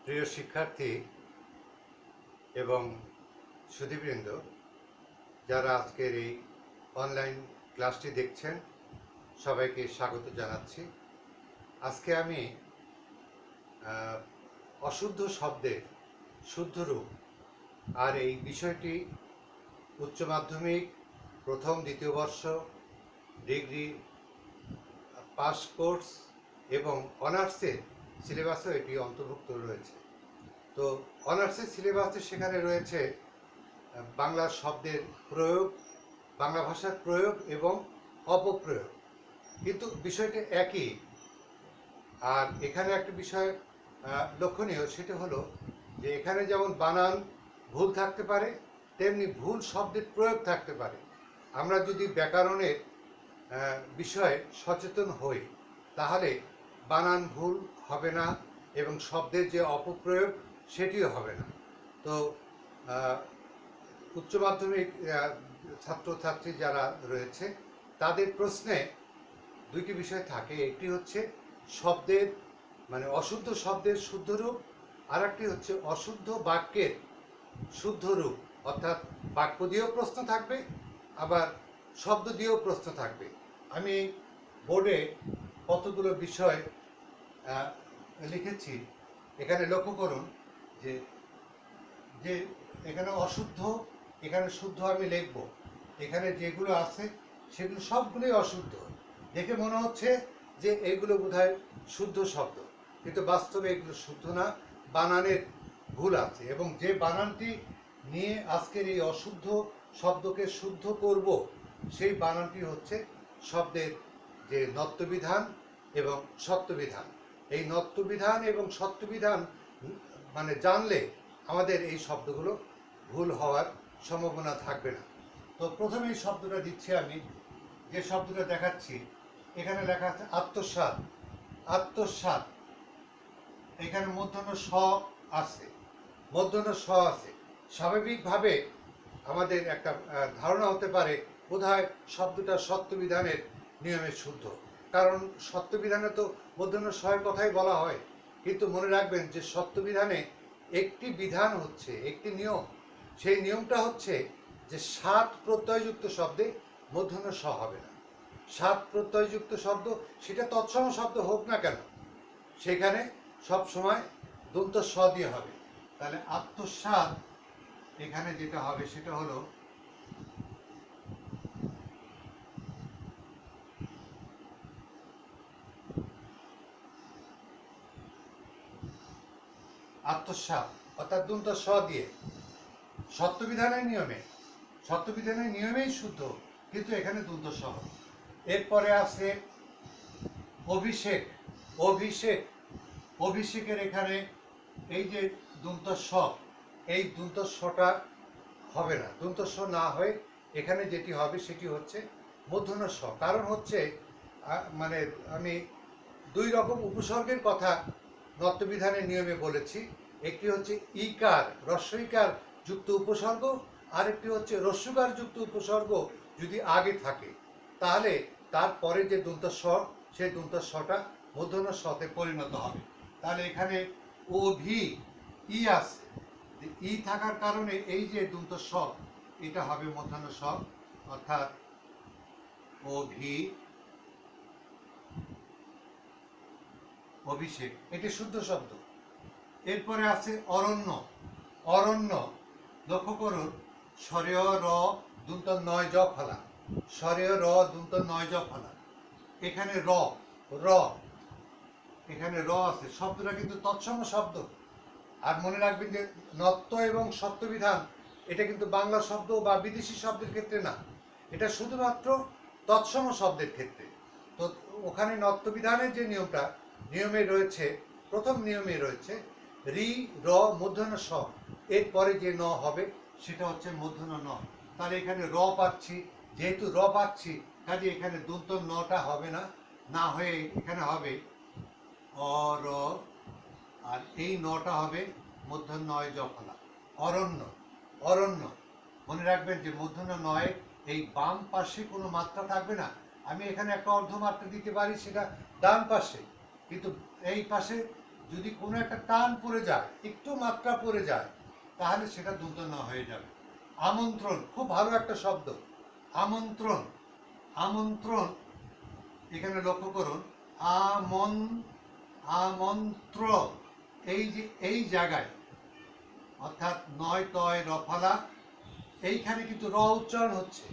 প্রিয় শিক্ষার্থী এবং সুধীবৃন্দ, যারা আজকের এই অনলাইন ক্লাসটি দেখছেন, সবাইকে স্বাগত জানাচ্ছি। আজকে আমি অশুদ্ধ শব্দের শুদ্ধ রূপ আর এই বিষয়টি উচ্চ মাধ্যমিক প্রথম দ্বিতীয় বর্ষ, ডিগ্রি পাস কোর্স এবং অনার্সের সিলেবাসেও এটি অন্তর্ভুক্ত রয়েছে। তো অনার্সের সিলেবাসে সেখানে রয়েছে বাংলা শব্দের প্রয়োগ, বাংলা ভাষার প্রয়োগ এবং অপপ্রয়োগ, কিন্তু বিষয়টি একই। আর এখানে একটা বিষয় লক্ষণীয়, সেটা হলো যে এখানে যেমন বানান ভুল থাকতে পারে, তেমনি ভুল শব্দের প্রয়োগ থাকতে পারে। আমরা যদি ব্যাকরণের বিষয়ে সচেতন হই, তাহলে বানান ভুল হবে না এবং শব্দের যে অপপ্রয়োগ সেটিও হবে না। তো উচ্চ মাধ্যমিক ছাত্রছাত্রী যারা রয়েছে, তাদের প্রশ্নে দুইটি বিষয় থাকে। একটি হচ্ছে শব্দের মানে অশুদ্ধ শব্দের শুদ্ধ রূপ, আর একটি হচ্ছে অশুদ্ধ বাক্যের শুদ্ধ রূপ। অর্থাৎ বাক্য দিয়েও প্রশ্ন থাকবে, আবার শব্দ দিয়েও প্রশ্ন থাকবে। আমি বোর্ডে কতগুলো বিষয় লিখেছি, এখানে লক্ষ্য করুন যে যে এখানে অশুদ্ধ, এখানে শুদ্ধ আমি লিখব। এখানে যেগুলো আছে সেগুলো সবগুলোই অশুদ্ধ। দেখে মনে হচ্ছে যে এগুলো বোধহয় শুদ্ধ শব্দ, কিন্তু বাস্তবে এগুলো শুদ্ধ না, বানানের ভুল আছে। এবং যে বানানটি নিয়ে আজকের এই অশুদ্ধ শব্দকে শুদ্ধ করব, সেই বানানটি হচ্ছে শব্দের যে নত্যবিধান এবং সত্যবিধান। এই নত্যবিধান এবং সত্যবিধান মানে জানলে আমাদের এই শব্দগুলো ভুল হওয়ার সম্ভাবনা থাকবে না। তো প্রথমে এই শব্দটা দিচ্ছি আমি, যে শব্দটা দেখাচ্ছি এখানে লেখা আছে আত্মসাৎ। আত্মসাৎ, এখানে মূর্ধন্য স আছে, মূর্ধন্য স আছে। স্বাভাবিকভাবে আমাদের একটা ধারণা হতে পারে বোধহয় শব্দটা সত্যবিধানের নিয়মে শুদ্ধ, কারণ সত্যবিধানে তো মূর্ধন্য স-এর কথাই বলা হয়। কিন্তু মনে রাখবেন যে সত্যবিধানে একটি বিধান হচ্ছে, একটি নিয়ম। সেই নিয়মটা হচ্ছে যে সাত প্রত্যয়যুক্ত শব্দে মূর্ধন্য স হবে না। সাত প্রত্যয়যুক্ত শব্দ, সেটা তৎসম শব্দ হোক না কেন, সেখানে সব সময় দন্ত স দিয়ে হবে। তাহলে আত্মসাৎ এখানে যেটা হবে সেটা হলো আত্মসাৎ, অর্থাৎ দন্ত স দিয়ে। সত্যবিধানের নিয়মে, সত্যবিধানের নিয়মেই শুদ্ধ, কিন্তু এখানে দন্ত স হবে। এরপরে আছে অভিষেক। অভিষেক, অভিষেকের এখানে এই যে দন্ত স, এই দন্ত সটা হবে না। দন্ত স না হয়ে এখানে যেটি হবে সেটি হচ্ছে মূর্ধন্য স। কারণ হচ্ছে মানে আমি দুই রকম উপসর্গের কথা নত্যবিধানের নিয়মে বলেছি। একটি হচ্ছে ইকার, হ্রস্বইকার যুক্ত উপসর্গ, আর একটি হচ্ছে হ্রস্বকার যুক্ত উপসর্গ যদি আগে থাকে, তাহলে তারপরে যে দন্ত স, সেই দন্ত সটা মূর্ধন্য সতে পরিণত হবে। তাহলে এখানে ও ভি ই আছে, ই থাকার কারণে এই যে দন্ত স, এটা হবে মূর্ধন্য স, অর্থাৎ ও ভি, অভিষেক, এটি শুদ্ধ শব্দ। এরপরে আছে অরণ্য। অরণ্য, লক্ষ্য করুন, স্বরেয় র দন্ত নয় জ ফলা, স্বরেয় র দন্ত নয় জ ফলা। এখানে র, র, এখানে র আছে, শব্দটা কিন্তু তৎসম শব্দ। আর মনে রাখবেন যে নত্য এবং সত্যবিধান এটা কিন্তু বাংলা শব্দ বা বিদেশি শব্দের ক্ষেত্রে না, এটা শুধুমাত্র তৎসম শব্দের ক্ষেত্রে। তো ওখানে নত্যবিধানের যে নিয়মটা, নিয়মে রয়েছে, প্রথম নিয়মে রয়েছে রি র মূর্ধন্য স, এরপরে যে ন হবে সেটা হচ্ছে মূর্ধন্য ন। তাহলে এখানে র পাচ্ছি, যেহেতু র পাচ্ছি কাজে এখানে দন্ত নটা হবে না, না হয়ে এখানে হবে অ র, আর এই নটা হবে মূর্ধন্য নয় জফলা। অরণ্য, অরণ্য, মনে রাখবেন যে মূর্ধন্য নয় এই বাম পাশে কোনো মাত্রা থাকবে না। আমি এখানে একটা অর্ধমাত্রা দিতে পারি, সেটা ডান পাশে, কিন্তু এই পাশে যদি কোনো একটা টান পড়ে যায়, একটু মাত্রা পড়ে যায়, তাহলে সেটা দন্ত ন হয়ে যাবে। আমন্ত্রণ খুব ভালো একটা শব্দ, আমন্ত্রণ। আমন্ত্রণ এখানে লক্ষ্য করুন, আমন্ত্র, এই যে এই জায়গায় অর্থাৎ নয় তয় রফালা, এইখানে কিন্তু র উচ্চারণ হচ্ছে।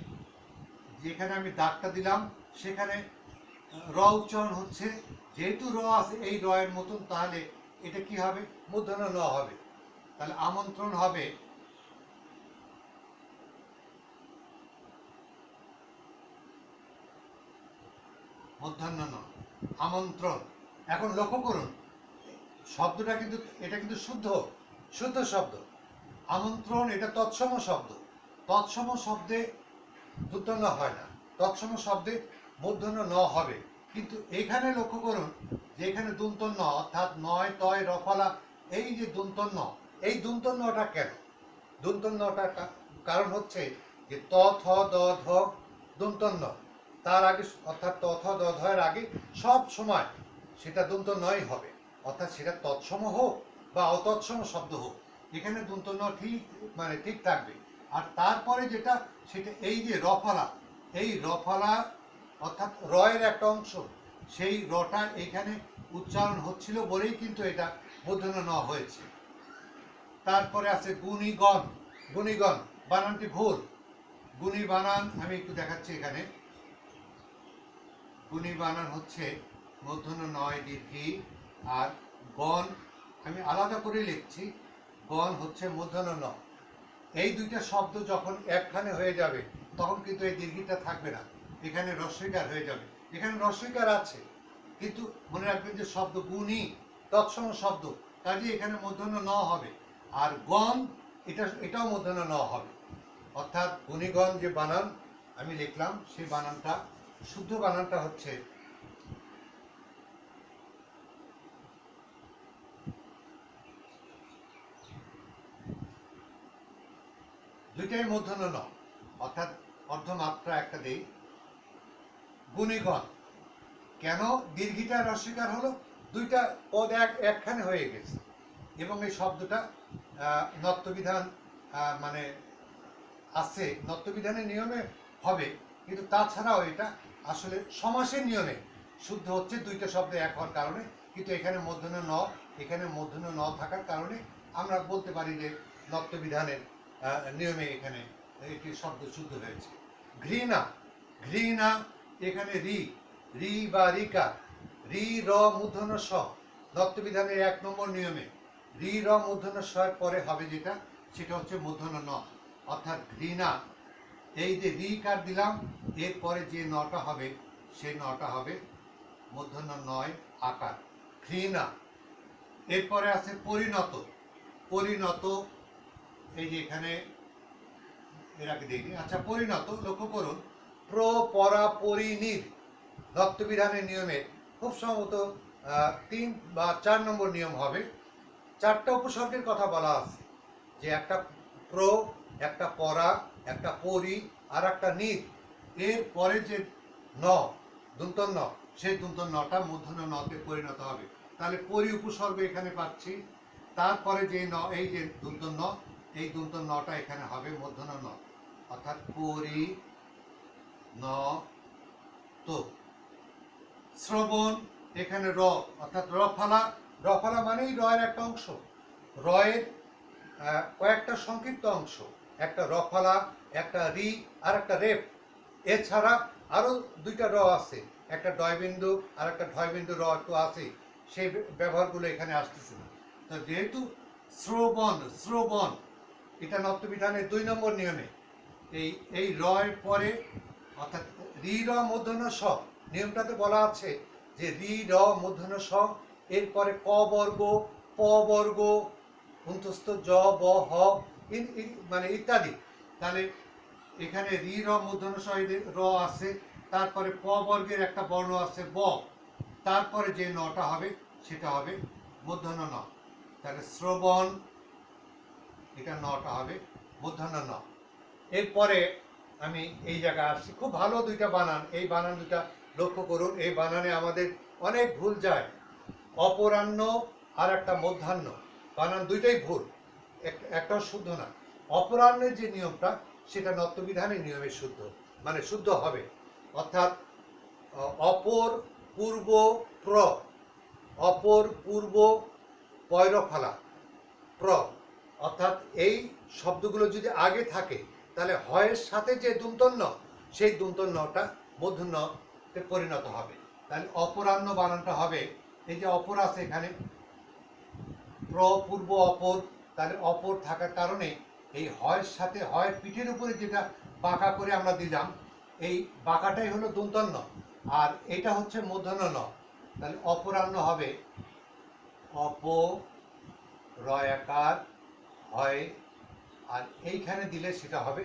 যেখানে আমি দাগটা দিলাম সেখানে র উচ্চারণ হচ্ছে। যেহেতু র আছে এই র এর মতন, তাহলে এটা কি হবে? মূর্ধন্য ন হবে। তাহলে আমন্ত্রণ হবে মূর্ধন্য ন, আমন্ত্রণ। এখন লক্ষ্য করুন শব্দটা কিন্তু, এটা কিন্তু শুদ্ধ শুদ্ধ শব্দ। আমন্ত্রণ এটা তৎসম শব্দ। তৎসম শব্দে মূর্ধন্য হয় না, তৎসম শব্দে মূর্ধন্য ন হবে। কিন্তু এখানে লক্ষ্য করুন যে এখানে দন্ত ন, অর্থাৎ নয় তয় রফলা, এই যে দন্ত ন, এই দন্ত নটা কেন? দন্ত নটার কারণ হচ্ছে যে ত থ দ ধ দন্ত ন, তার আগে অর্থাৎ ত থ দ ধ এর আগে সব সময় সেটা দন্ত নয় হবে। অর্থাৎ সেটা তৎসম হোক বা অতৎসম শব্দ হোক, এখানে দন্ত ন ঠিক মানে ঠিক থাকবে। আর তারপরে যেটা, সেটা এই যে রফলা, এই রফলা অর্থাৎ রয়ের একটা অংশ, সেই রটা এখানে উচ্চারণ হচ্ছিল বলেই কিন্তু এটা মূর্ধন্য ন হয়েছে। তারপরে আছে গুণীগণ। গুণীগণ বানানটি ভুল। গুণী বানান আমি একটু দেখাচ্ছি এখানে। গুণী বানান হচ্ছে মূর্ধন্য নয় দীর্ঘী, আর গণ আমি আলাদা করে লিখছি, গণ হচ্ছে মূর্ধন্য ন। এই দুইটা শব্দ যখন একখানে হয়ে যাবে তখন কিন্তু এই দীর্ঘিটা থাকবে না, এখানে রস্বইকার হয়ে যাবে। এখানে রস্বইকার আছে, কিন্তু মনে রাখবেন যে শব্দ গুণী তৎসম শব্দ, কাজে এখানে মূর্ধন্য ন হবে। আর গণ এটাও মূর্ধন্য ন হবে। অর্থাৎ গুণীগণ যে বানান আমি লিখলাম, সেই বানানটা শুদ্ধ বানানটা হচ্ছে দুইটাই মূর্ধন্য ন, অর্থাৎ অর্ধমাত্রা একটা দেই, গুণীগণ। কেন দীর্ঘিটা রস্বইকার হলো? দুইটা পদ একখানে হয়ে গেছে, এবং এই শব্দটা নত্যবিধান মানে আছে, নত্যবিধানের নিয়মে হবে, কিন্তু তাছাড়াও এটা আসলে সমাসের নিয়মে শুদ্ধ হচ্ছে দুইটা শব্দ এক হওয়ার কারণে। কিন্তু এখানে মূর্ধন্য ন, এখানে মূর্ধন্য ন থাকার কারণে আমরা বলতে পারি যে নত্যবিধানের নিয়মে এখানে একটি শব্দ শুদ্ধ হয়েছে। ঘৃণা। ঘৃণা এখানে রি, রি বা রিকা, রি র মূর্ধন্য স, নত্যবিধানের 1 নম্বর নিয়মে রি র মূর্ধন্য স এর পরে হবে যেটা, সেটা হচ্ছে মূর্ধন্য ন। অর্থাৎ ঘৃণা, এই যে রি কার দিলাম, এরপরে যে নটা হবে সেই নটা হবে মূর্ধন্য নয় আকার, ঘৃণা। এরপরে আছে পরিণত। পরিণত এই যে এখানে এর আগে দেখিনি। আচ্ছা, পরিণত লক্ষ্য করুন, প্র পরা পরিনির নত্যবিধানের নিয়মে খুব সম্ভবত 3 বা 4 নম্বর নিয়ম হবে। 4টা উপসর্গের কথা বলা আছে, যে একটা প্র, একটা পরা, একটা পরি, আর একটা নির। এর পরে যে ন, দন্তন ন, সেই দন্তন নটা মূর্ধন্য নতে পরিণত হবে। তাহলে পরি উপসর্গ এখানে পাচ্ছি, তারপরে যে ন, এই যে দন্তন ন, এই দন্তন নটা এখানে হবে মূর্ধন্য ন, অর্থাৎ পরি ন তো। শ্রবণ এখানে র, অর্থাৎ রফালা। রফালা মানেই রয়ের একটা অংশ, রয়ের কয়েকটা সংক্ষিপ্ত অংশ, একটা রফালা, একটা রি, আর একটা রেপ। এছাড়া আরো দুইটা র আছে, একটা ডয়বিন্দু আর একটা ঢয়বিন্দু র তো আছে, সেই ব্যবহারগুলো এখানে আসতেছে না। তো যেহেতু শ্রবণ, শ্রবণ এটা নত্যবিধানের 2 নম্বর নিয়মে এই রয়ের পরে, অর্থাৎ রি র মূর্ধন্য স, নিয়মটাতে বলা আছে যে রি র মূর্ধন্য স, এরপরে ক বর্গ, প বর্গ, অন্তস্থ জ ব হ মানে ইত্যাদি। তাহলে এখানে রি র মূর্ধন্য স র আছে, তারপরে প বর্গের একটা বর্ণ আছে ব, তারপরে যে নটা হবে সেটা হবে মূর্ধন্য ন। তাহলে শ্রবণ এটা নটা হবে মূর্ধন্য ন। এরপরে আমি এই জায়গায় আসছি, খুব ভালো দুইটা বানান, এই বানান দুটা লক্ষ্য করুন। এই বানানে আমাদের অনেক ভুল যায়। অপরাহ্ন আর একটা মধ্যাহ্ন, বানান দুইটাই ভুল, একটাও শুদ্ধ না। অপরাহ্নের যে নিয়মটা সেটা নত্যবিধানের নিয়মে শুদ্ধ, মানে শুদ্ধ হবে। অর্থাৎ অপর পূর্ব প্র, অপর পূর্ব পয়রফালা প্র, অর্থাৎ এই শব্দগুলো যদি আগে থাকে তাহলে হয়ের সাথে যে দন্তন্য সেই দন্তন্যটা মূর্ধন্যতে পরিণত হবে। তাহলে অপরাহ্ন বানানটা হবে, এই যে অপর আছে এখানে প্র পূর্ব অপর, তাহলে অপর থাকার কারণে এই হয়ের সাথে, হয় পিঠের উপরে যেটা বাঁকা করে আমরা দিলাম, এই বাঁকাটাই হলো দন্তন্য, আর এটা হচ্ছে মূর্ধন্য ন। তাহলে অপরাহ্ন হবে অপ রয়াকার হয়, আর এইখানে দিলে সেটা হবে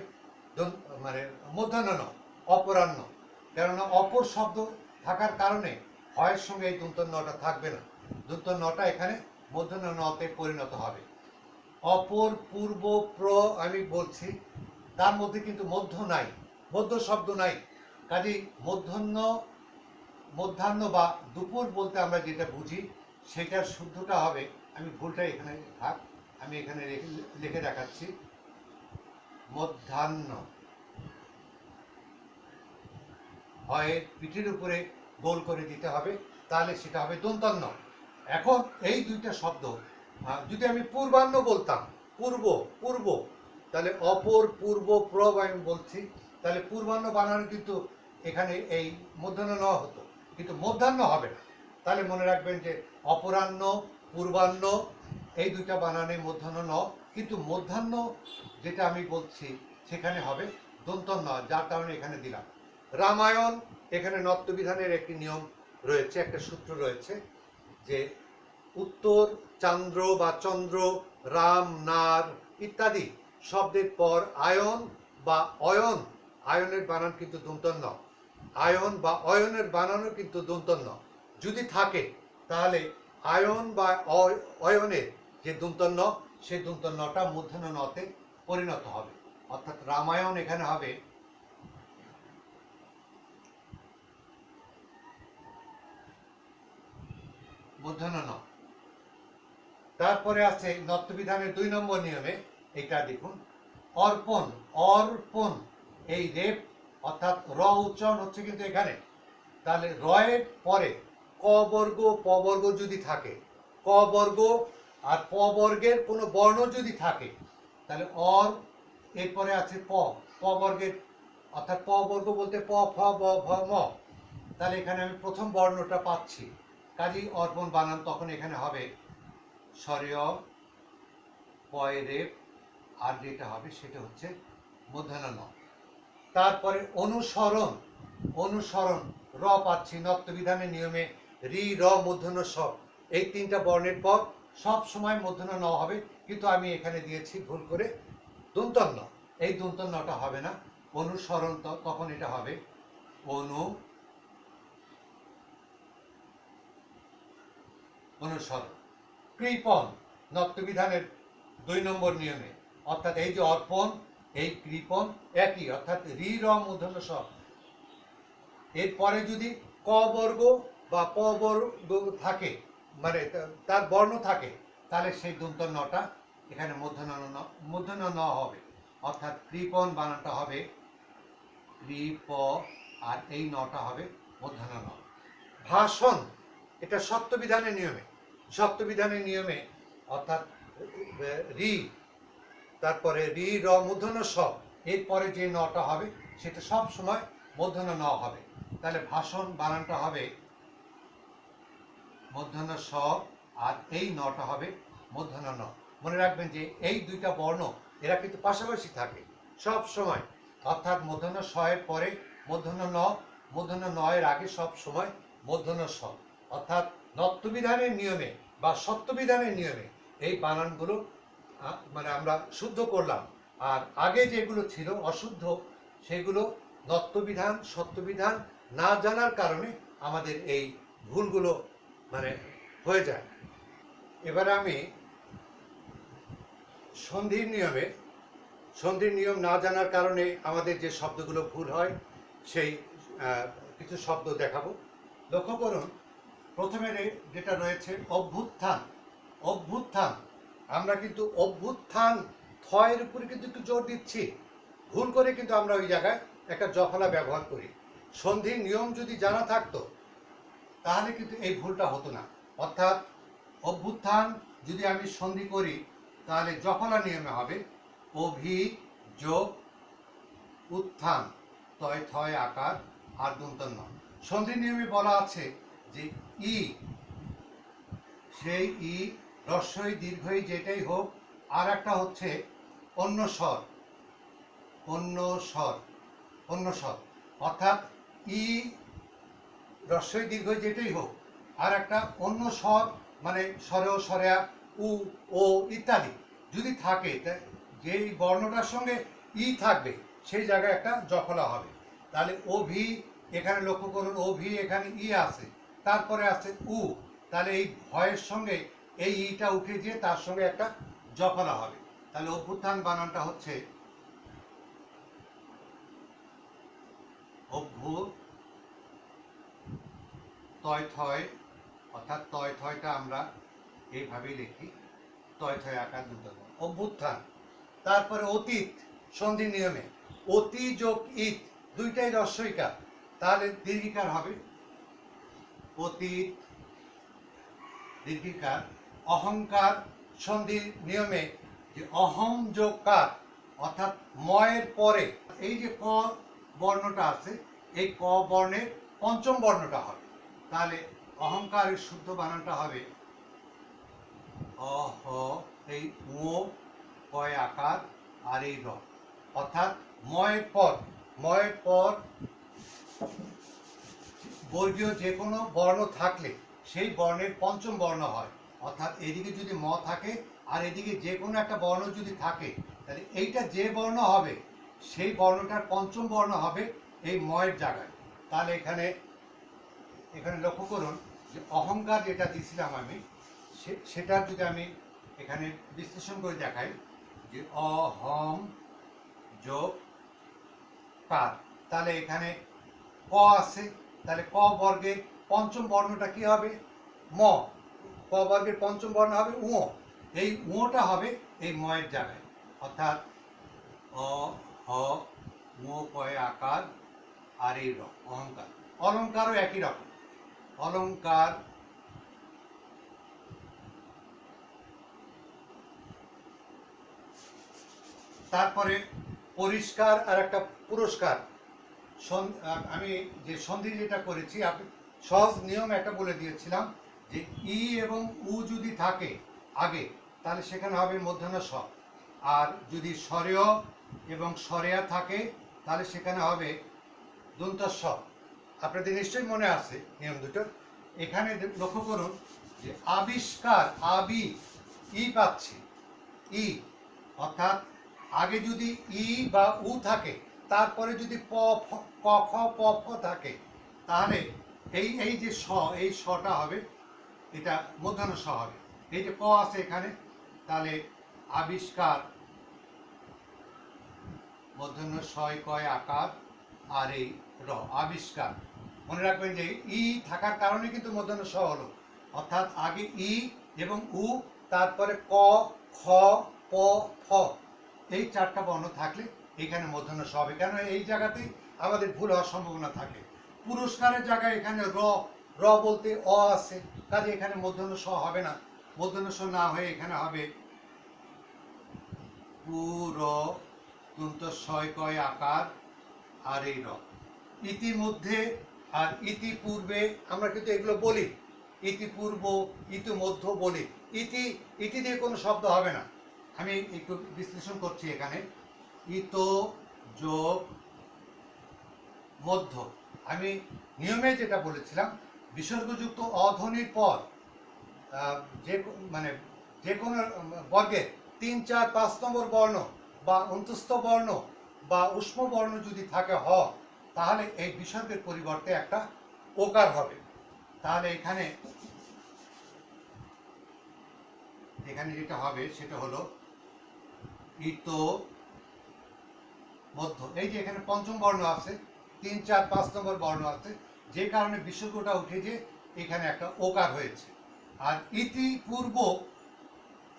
মানে মূর্ধন্য ন, অপরাহ্ন। কেননা অপর শব্দ থাকার কারণে হয়ের সঙ্গে এই দন্তন্যটা থাকবে না, দন্তন্যটা এখানে মূর্ধন্য নতে পরিণত হবে। অপর পূর্ব প্র আমি বলছি, তার মধ্যে কিন্তু মধ্য নাই, মধ্য শব্দ নাই, কাজেই মধ্যাহ্ন বা দুপুর বলতে আমরা যেটা বুঝি সেটার শুদ্ধটা হবে, আমি ভুলটা এখানে থাক, আমি এখানে লিখে দেখাচ্ছি, মধ্যাহ্ন হয় পিঠের উপরে গোল করে দিতে হবে, তাহলে সেটা হবে দন্তন্য। এখন এই দুইটা শব্দ যদি আমি পূর্বাহ্ন বলতাম, পূর্ব পূর্ব, তাহলে অপর পূর্ব প্রব আমি বলছি, তাহলে পূর্বাহ্ন বানানো কিন্তু এখানে এই মধ্যাহ্ন ন হতো, কিন্তু মধ্যাহ্ন হবে না। তাহলে মনে রাখবেন যে অপরাহ্ন পূর্বাহ্ন এই দুইটা বানানে মধ্যাহ্ন ন, কিন্তু মধ্যাহ্ন যেটা আমি বলছি সেখানে হবে দন্তন্য, যার কারণে এখানে দিলাম। রামায়ণ, এখানে নত্যবিধানের একটি নিয়ম রয়েছে, একটা সূত্র রয়েছে যে উত্তর চান্দ্র বা চন্দ্র, রাম নার ইত্যাদি শব্দের পর আয়ন বা অয়ন, আয়নের বানান কিন্তু দন্তন্য, আয়ন বা অয়নের বানানও কিন্তু দন্তন্য যদি থাকে, তাহলে আয়ন বা অয়নের যে দন্তন্য সেই দন্তন্যটা মূর্ধন্য নতে পরিণত হবে। অর্থাৎ রামায়ণ এখানে হবে মূর্ধন্য ন। তারপরে আছে নত্যবিধানের 2 নম্বর নিয়মে, এটা দেখুন, অর্পণ, অর্পণ, এই রেপ অর্থাৎ র উচ্চারণ হচ্ছে কিন্তু এখানে, তাহলে রয়ের পরে ক বর্গ প বর্গ যদি থাকে, ক বর্গ আর প বর্গের কোনো বর্ণ যদি থাকে, তাহলে অর, এরপরে আছে প, প বর্গের, অর্থাৎ প বর্গ বলতে প ফ ব ভ ম, তাহলে এখানে আমি প্রথম বর্ণটা পাচ্ছি, কাজেই অর্পণ বানান তখন এখানে হবে স্বরীয় পয় রেপ, আর যেটা হবে সেটা হচ্ছে মূর্ধন্য ন। তারপরে অনুসরণ, অনুসরণ র পাচ্ছি, নত্যবিধানের নিয়মে রি র মূর্ধন্য স, এই 3টা বর্ণের পর সব সময় মূর্ধন্য ন হবে, কিন্তু আমি এখানে দিয়েছি ভুল করে দন্তন্য, এই দন্তন্যটা হবে না, অনুসরণ তখন এটা হবে অনুসরণ। কৃপণ, নত্যবিধানের 2 নম্বর নিয়মে, অর্থাৎ এই যে অর্পণ, এই কৃপণ একই, অর্থাৎ রি র মূর্ধন্য স, এরপরে যদি ক বর্গ বা প বর্গ থাকে, মানে তার বর্ণ থাকে, তাহলে সেই দন্তন্যটা এখানে মূর্ধন্য ন হবে, অর্থাৎ কৃপণ বানানটা হবে কৃপ, আর এই নটা হবে মূর্ধন্য ন। ভাষণ, এটা সত্যবিধানের নিয়মে, সত্যবিধানের নিয়মে, অর্থাৎ রি, তারপরে রি র মূর্ধন্য স, এরপরে যে নটা হবে সেটা সব সময় মূর্ধন্য ন হবে, তাহলে ভাষণ বানানটা হবে মূর্ধন্য স, আর এই নটা হবে মূর্ধন্য ন। মনে রাখবেন যে এই দুইটা বর্ণ এরা কিন্তু পাশাপাশি থাকে সব সময়, অর্থাৎ মূর্ধন্য স এর পরে মূর্ধন্য ন, মূর্ধন্য ন এর আগে সব সময় মূর্ধন্য স, অর্থাৎ নত্যবিধানের নিয়মে বা সত্যবিধানের নিয়মে এই বানানগুলো মানে আমরা শুদ্ধ করলাম, আর আগে যেগুলো ছিল অশুদ্ধ সেগুলো নত্যবিধান সত্যবিধান না জানার কারণে আমাদের এই ভুলগুলো মানে হয়ে যায়। এবারে আমি সন্ধির নিয়মে, সন্ধির নিয়ম না জানার কারণে আমাদের যে শব্দগুলো ভুল হয় সেই কিছু শব্দ দেখাবো। লক্ষ্য করুন, প্রথমে যেটা রয়েছে অভ্যুত্থান, অভ্যুত্থান, আমরা কিন্তু অভ্যুত্থান থয়ের উপরে কিন্তু একটু জোর দিচ্ছি, ভুল করে কিন্তু আমরা ওই জায়গায় একটা জফলা ব্যবহার করি। সন্ধির নিয়ম যদি জানা থাকতো তাহলে কিন্তু এই ভুলটা হতো না। অর্থাৎ অভ্যুত্থান যদি আমি সন্ধি করি তাহলে জফলা নিয়মে হবে অভি যোগ উত্থান, তয় থয় আকার আর দন্তন্য। সন্ধি নিয়মে বলা আছে যে ই, সেই ই রস্বই দীর্ঘই যেটাই হোক, আর একটা হচ্ছে অন্য স্বর, অন্য স্বর, অন্য স্বর, অর্থাৎ ই রস্বই দীর্ঘই যেটাই হোক, আর একটা অন্য স্বর মানে স্বরেও স্বরেয়া উ ও ইত্যাদি যদি থাকে, যেই বর্ণটার সঙ্গে ই থাকবে সেই জায়গায় একটা জফলা হবে। তাহলে ও ভি, এখানে লক্ষ্য করুন ও ভি এখানে ই আছে, তারপরে আছে উ, তাহলে এই ভয়ের সঙ্গে এই ইটা উঠে গিয়ে তার সঙ্গে একটা জফলা হবে। তাহলে অভ্যুত্থান বানানটা হচ্ছে অভ্যু তয় থয়, অর্থাৎ তয় থয়টা আমরা এইভাবেই লিখি, তয় থয় আকার দুটো অভ্যুত্থান। তারপরে অতীত সন্ধি নিয়মে অতি যোগ ইত দুইটাই রস্বইকার, তাহলে দীর্ঘিকার হবে অতীত দীর্ঘিকার। অহংকার সন্ধির নিয়মে যে অহম যোগ কার, অর্থাৎ ময়ের পরে এই যে ক বর্ণটা আছে, এই ক বর্ণের পঞ্চম বর্ণটা হবে, তাহলে অহংকারের শুদ্ধ বানানটা হবে অহ, এই ও কয় আকার আর এই র, অর্থাৎ ময়ের পর, ময়ের পর বর্গীয় যে কোনো বর্ণ থাকলে সেই বর্ণের পঞ্চম বর্ণ হয়। অর্থাৎ এদিকে যদি ম থাকে আর এদিকে যে কোনো একটা বর্ণ যদি থাকে, তাহলে এইটা যে বর্ণ হবে সেই বর্ণটার পঞ্চম বর্ণ হবে এই ময়ের জায়গায়। তাহলে এখানে এখানে লক্ষ্য করুন যে অহংকার যেটা দিয়েছিলাম আমি, সেটার যদি আমি এখানে বিশ্লেষণ করে দেখাই যে অহম যোগ কার, তাহলে এখানে ক আছে, তাহলে ক বর্গের পঞ্চম বর্ণটা কি হবে ম, ক বর্গের পঞ্চম বর্ণ হবে উ, এই উটা হবে এই ময়ের জায়গায়, অর্থাৎ অ হ উ কয় আকার আর এই র অহংকার। অলঙ্কারও একই রকম, অলঙ্কার তারপরে পরিষ্কার আর একটা পুরস্কার। আমি যে সন্ধি যেটা করেছি, আপনি সহজ নিয়ম একটা বলে দিয়েছিলাম যে ই এবং উ যদি থাকে আগে তাহলে সেখানে হবে মূর্ধন্য স, আর যদি স্বরেয় এবং স্বরেয়া থাকে তাহলে সেখানে হবে দন্ত স। আপনাদের নিশ্চয়ই মনে আছে নিয়ম দুটো। এখানে লক্ষ্য করুন যে আবিষ্কার, আবি ই পাচ্ছি ই, অর্থাৎ আগে যদি ই বা উ থাকে তারপরে যদি প ক খ প ফ থাকে তাহলে এই এই যে স, এই সটা হবে এটা মূর্ধন্য স হবে। এই যে ক আছে এখানে, তাহলে আবিষ্কার মূর্ধন্য ছয় কয় আকার আর এই র আবিষ্কার। মনে রাখবেন যে ই থাকার কারণে কিন্তু মূর্ধন্য স হলো, অর্থাৎ আগে ই এবং উ, তারপরে ক খ প ফ, এই চারটা বর্ণ থাকলে এখানে মূর্ধন্য স হবে, কেন এই জায়গাতেই আমাদের ভুল হওয়ার সম্ভাবনা থাকে। পুরস্কারের জায়গায় এখানে র, র বলতে অ আছে, কাজে এখানে মূর্ধন্য স হবে না, মূর্ধন্য স না হয়ে এখানে হবে পুর দন্ত ছয় কয় আকার আর এই র। ইতিমধ্যে আর ইতিপূর্বে আমরা কিন্তু এগুলো বলি, ইতিপূর্ব ইতিমধ্য বলি, ইতি ইতি দিয়ে কোনো শব্দ হবে না। আমি একটু বিশ্লেষণ করছি এখানে, ইত যোগ মধ্য, আমি নিয়মে যেটা বলেছিলাম বিসর্গযুক্ত অধ্বনির পর যে মানে যে কোনো বর্গের 3, 4, 5 নম্বর বর্ণ বা অন্তস্থ বর্ণ বা উষ্ম বর্ণ যদি থাকে হ, তাহলে এই বিসর্গের পরিবর্তে একটা ওকার হবে। তাহলে এখানে এখানে যেটা হবে সেটা হলো ইত মধ্য, এই যে এখানে পঞ্চম বর্ণ আছে, 3, 4, 5 নম্বর বর্ণ আছে, যে কারণে বিসর্গটা উঠে যে এখানে একটা ওকার হয়েছে। আর ইতি পূর্ব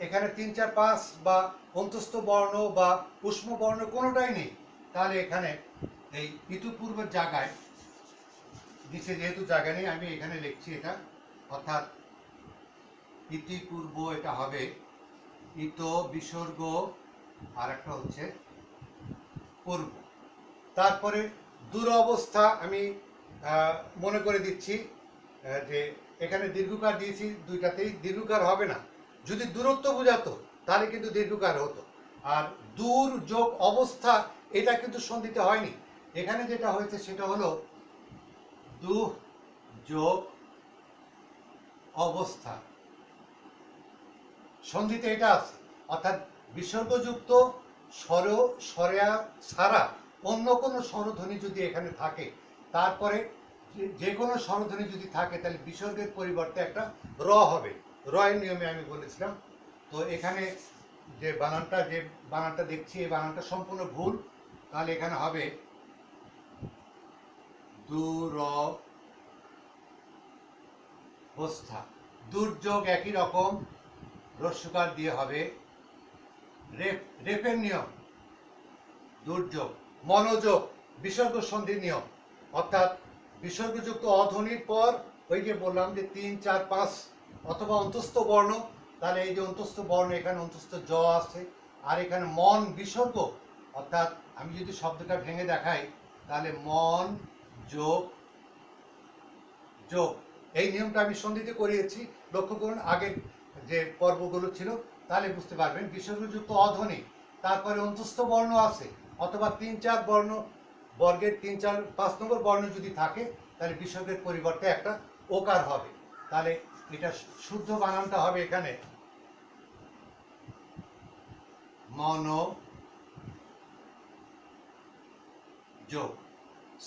এখানে 3 4 5 বা অন্তস্থ বর্ণ বা উষ্ম বর্ণ কোনোটাই নেই, তাহলে এখানে এই ইতিপূর্বের জায়গায় নিচে যেহেতু জায়গা নেই আমি এখানে লিখছি এটা, অর্থাৎ ইতিপূর্ব এটা হবে ইত বিসর্গ আর একটা হচ্ছে পূর্ব। তারপরে দুরবস্থা আমি মনে করে দিচ্ছি যে এখানে দীর্ঘকার দিয়েছি, দুইটাতেই দীর্ঘকার হবে না। যদি দূরত্ব বোঝাতো তাহলে কিন্তু দীর্ঘকার হতো। আর দূর যোগ অবস্থা এটা কিন্তু সন্ধিতে হয়নি, এখানে যেটা হয়েছে সেটা হলো দু যোগ অবস্থা, সন্ধিতে এটা আছে। অর্থাৎ বিসর্গযুক্ত স্বর স্বরেয়া ছাড়া অন্য কোনো স্বরধ্বনি যদি এখানে থাকে, তারপরে যে কোনো স্বরধ্বনি যদি থাকে তাহলে বিসর্গের পরিবর্তে একটা র হবে। রয়ের নিয়মে আমি বলেছিলাম। তো এখানে যে বানানটা দেখছি এই বানানটা সম্পূর্ণ ভুল, তাহলে এখানে হবে দুরবস্থা। দুর্যোগ একই রকম রস্যকার দিয়ে হবে রেপের নিয়ম দুর্যোগ। মনোযোগ বিসর্গ সন্ধির নিয়ম, অর্থাৎ বিসর্গযুক্ত অধ্বনির পর ওই যে বললাম যে 3 4 5 অথবা অন্তস্থ বর্ণ, তাহলে এই যে অন্তস্থ বর্ণ এখানে অন্তস্থ জ আছে, আর এখানে মন বিসর্গ, অর্থাৎ আমি যদি শব্দটা ভেঙে দেখাই তাহলে মন যোগ যোগ, এই নিয়মটা আমি সন্ধিতে করিয়েছি, লক্ষ্য করুন আগের যে পর্বগুলো ছিল, তাহলে বুঝতে পারবেন বিসর্গযুক্ত অধ্বনি তারপরে অন্তস্থ বর্ণ আছে, অথবা 3 4 বর্ণ বর্গের 3 4 5 নম্বর বর্ণ যদি থাকে তাহলে বিসর্গের পরিবর্তে একটা ওকার হবে। তাহলে এটা শুদ্ধ বানানটা হবে এখানে মনোযোগ।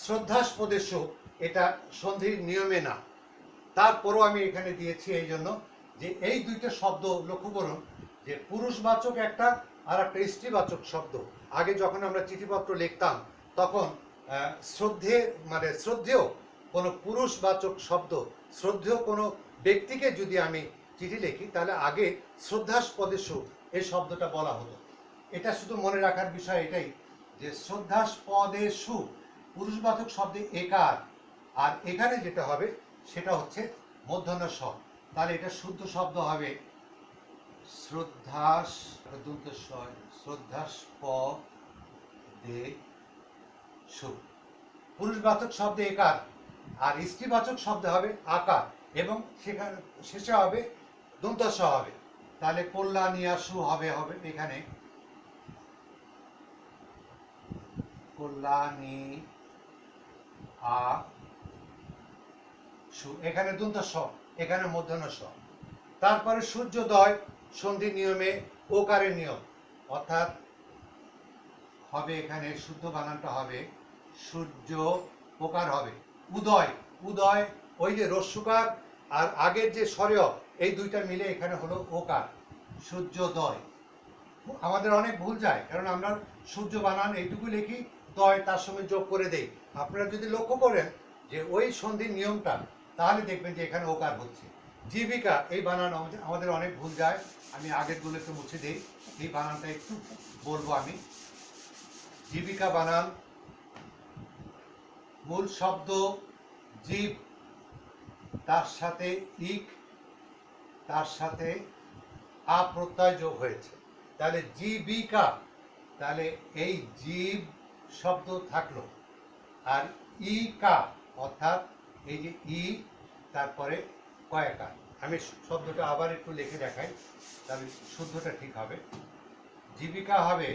শ্রদ্ধাস্পদের সুখ এটা সন্ধির নিয়মে না, তারপরও আমি এখানে দিয়েছি এই জন্য যে এই দুইটা শব্দ লক্ষ্য করুন যে পুরুষবাচক একটা আর একটা স্ত্রীবাচক শব্দ। আগে যখন আমরা চিঠিপত্র লিখতাম তখন শ্রদ্ধেয় কোনো পুরুষবাচক শব্দ, শ্রদ্ধেয় কোনো ব্যক্তিকে যদি আমি চিঠি লিখি তাহলে আগে শ্রদ্ধাস্পদেষু এই শব্দটা বলা হতো। এটা শুধু মনে রাখার বিষয় এটাই যে শ্রদ্ধাস্পদেষু পুরুষবাচক শব্দে একার, আর এখানে যেটা হবে সেটা হচ্ছে মূর্ধন্য ষ। তাহলে এটা শুদ্ধ শব্দ হবে শ্রদ্ধাস্পদেষু। পুরুষবাচক শব্দে একার আর স্ত্রীবাচক শব্দ হবে আকার, এবং সেখানে শেষে হবে দন্ত স হবে। তাহলে কল্যাণিয়াসু হবে এখানে কল্যাণী এখানে দন্ত স, এখানে মূর্ধন্য স। তারপরে সূর্যোদয় সন্ধি নিয়মে ওকারের নিয়ম, অর্থাৎ হবে এখানে শুদ্ধ বানানটা হবে সূর্য ওকার হবে। উদয় উদয় ওই যে রস্যকার আর আগের যে স্বরেয় এই দুইটা মিলে এখানে হলো ওকার, সূর্যোদয়। আমাদের অনেক ভুল যায় কারণ আমরা সূর্য বানান এইটুকু লিখি, দয় তার সঙ্গে যোগ করে দেই। আপনারা যদি লক্ষ্য করেন যে ওই সন্ধির নিয়মটা তাহলে দেখবেন যে এখানে ওকার হচ্ছে। জীবিকা এই বানান আমাদের অনেক ভুল যায়, আমি আগেরগুলো একটু মুছে দিই, এই বানানটা একটু বলবো আমি। জীবিকা বানান মূল শব্দ জীব, তার সাথে ইক, তার সাথে আ প্রত্যয় যোগ হয়েছে, তাহলে জীবিকা, তাহলে এই জীব শব্দ থাকলো, আর ইকা অর্থাৎ এই যে ই তারপরে কয়েকার। আমি শব্দটা আবার একটু লিখে দেখাই তাহলে শুদ্ধটা ঠিক হবে। জীবিকা হবে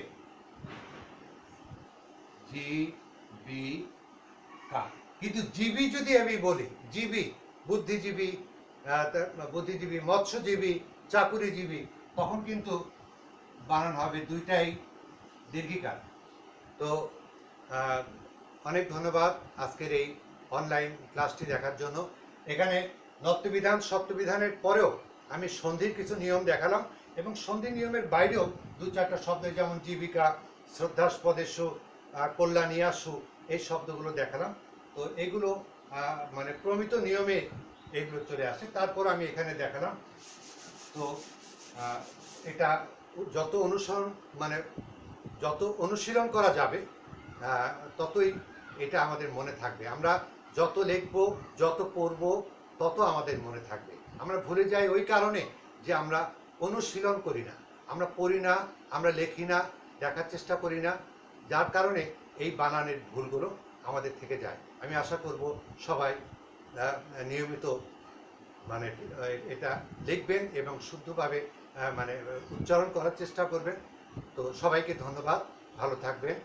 জীবিকা, কিন্তু জীবী যদি আমি বলি জীবী, বুদ্ধিজীবী বুদ্ধিজীবী, মৎস্যজীবী, চাকুরিজীবী, তখন কিন্তু বানান হবে দুইটাই দীর্ঘিকার। তো অনেক ধন্যবাদ আজকের এই অনলাইন ক্লাসটি দেখার জন্য। এখানে নত্যবিধান সত্যবিধানের পরেও আমি সন্ধির কিছু নিয়ম দেখালাম, এবং সন্ধি নিয়মের বাইরেও দু চারটা শব্দ যেমন জীবিকা, শ্রদ্ধাস্পদেষু, কল্যাণিয়াসু এই শব্দগুলো দেখালাম। তো এগুলো মানে প্রমিত নিয়মে এগুলো চলে আসে, তারপর আমি এখানে দেখালাম। তো এটা যত অনুসরণ মানে যত অনুশীলন করা যাবে ততই এটা আমাদের মনে থাকবে। আমরা যত লিখব, যত পড়ব, তত আমাদের মনে থাকবে। আমরা ভুলে যাই ওই কারণে যে আমরা অনুশীলন করি না, আমরা পড়ি না, আমরা লেখি না, দেখার চেষ্টা করি না, যার কারণে এই বানানের ভুলগুলো আমাদের থেকে যায়। আমি আশা করব সবাই নিয়মিত মানে এটা লিখবেন এবং শুদ্ধভাবে মানে উচ্চারণ করার চেষ্টা করবেন। তো সবাইকে ধন্যবাদ, ভালো থাকবেন।